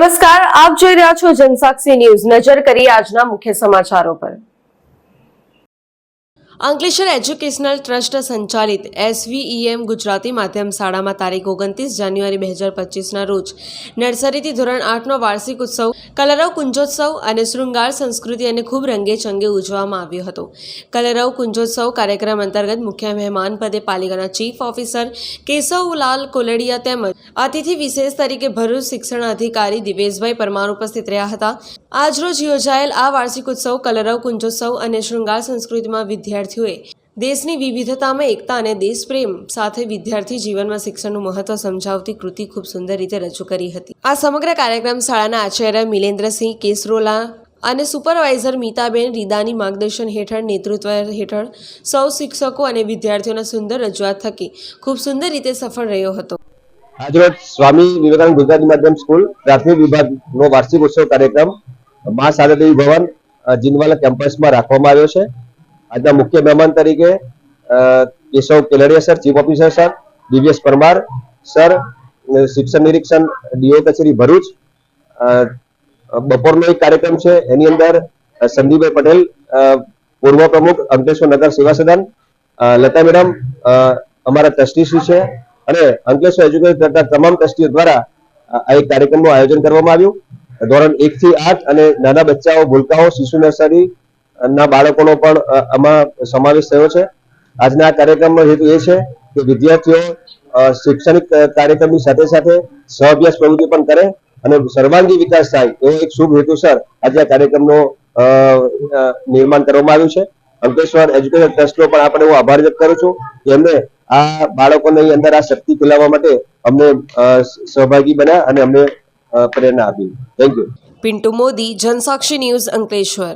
નમસ્કાર, આપ જોઈ રહ્યા છો જનસાક્ષી ન્યૂઝ। નજર કરીએ આજના મુખ્ય સમાચારો પર। અંકલેશ્વર એજ્યુકેશનલ ટ્રસ્ટ સંચાલિત SVEM ગુજરાતી માધ્યમ શાળામાં તારીખ 29 જાન્યુઆરી 2025ના રોજ નર્સરીથી ધોરણ 8નો વાર્ષિક ઉત્સવ કલરવ કુંજોત્સવ અને શૃંગાર સંસ્કૃતિ અને ખૂબ રંગેચંગે ઉજવવામાં આવ્યો હતો। કલરવ કુંજોત્સવ કાર્યક્રમ અંતર્ગત મુખ્ય મહેમાન પદે પાલિકાના ચીફ ઓફિસર કેશવલાલ કોલડિયા તેમજ અતિથિ વિશેષ તરીકે ભરૂચ શિક્ષણ અધિકારી દિવેશભાઈ પરમાર ઉપસ્થિત રહ્યા હતા। આજરોજ યોજાયેલ આ વાર્ષિક ઉત્સવ કલરવ કુંજોત્સવ અને શૃંગાર સંસ્કૃતિમાં વિદ્યાર્થીઓએ દેશની વિવિધતામાં એકતા અને દેશપ્રેમ સાથે વિદ્યાર્થી જીવનમાં શિક્ષણનું મહત્વ સમજાવતી કૃતિ ખૂબ સુંદર રીતે રજૂ કરી હતી। આ સમગ્ર કાર્યક્રમ શાળાના આચાર્ય મિલેન્દ્રસિંહ કેસરોલા અને સુપરવાઇઝર મીતાબેન રીદાની માર્ગદર્શન હેઠળ નેતૃત્વ હેઠળ સૌ શિક્ષકો અને વિદ્યાર્થીઓના સુંદર રજૂઆત થકી ખૂબ સુંદર રીતે સફળ રહ્યો હતો। આજરોજ સ્વામી વિવેકાનંદ ગુજરાતી માધ્યમ સ્કૂલ પ્રાથમિક વિભાગનો વાર્ષિક ઉત્સવ કાર્યક્રમ મા શારદાદેવી ભવન જીનવાલા કેમ્પસમાં રાખવામાં આવ્યો છે। આજના મુખ્ય મહેમાન તરીકે Keshav Keladiya sir, chief officer sir, Divyesh Parmar sir, શિક્ષણ નિરીક્ષણ ડીઓ કચેરી ભરૂચ। બપોરનો એક કાર્યક્રમ છે, એની અંદર સંદીપભાઈ પટેલ પૂર્વ પ્રમુખ અંકલેશ્વર નગર સેવા સદન, લતા મેડમ અમારા ટ્રસ્ટીશ્રી છે અને અંકલેશ્વર એજ્યુકેશન કરતા તમામ ટ્રસ્ટીઓ દ્વારા આ એક કાર્યક્રમનું આયોજન કરવામાં આવ્યું। ધોરણ 1 થી 8 અને નાના બચ્ચાઓ, ભૂલકાઓ, શિશુ નર્સરી ના બાળકોનો પણ આમાં સમાવેશ થયો છે। આજના આ કાર્યક્રમનો હેતુ એ છે કે વિદ્યાર્થીઓ શૈક્ષણિક કાર્યક્રમની સાથે સાથે સહઅભ્યાસ પ્રવૃત્તિ પણ કરે અને સર્વાંગી વિકાસ થાય એવો એક શુભ હેતુસર આજે આ કાર્યક્રમનો નિર્માણ કરવામાં આવ્યું છે। અંકલેશ્વર એજ્યુકેશન ટ્રસ્ટનો પણ આપણે હું આભાર વ્યક્ત કરું છું કે એમને આ બાળકોની અંદર આ શક્તિ ફેલાવવા માટે અમને સહભાગી બન્યા અને અમને પ્રેરણા આપી। Thank you. Pintu Modi, Jansakshi news, Ankleshwar.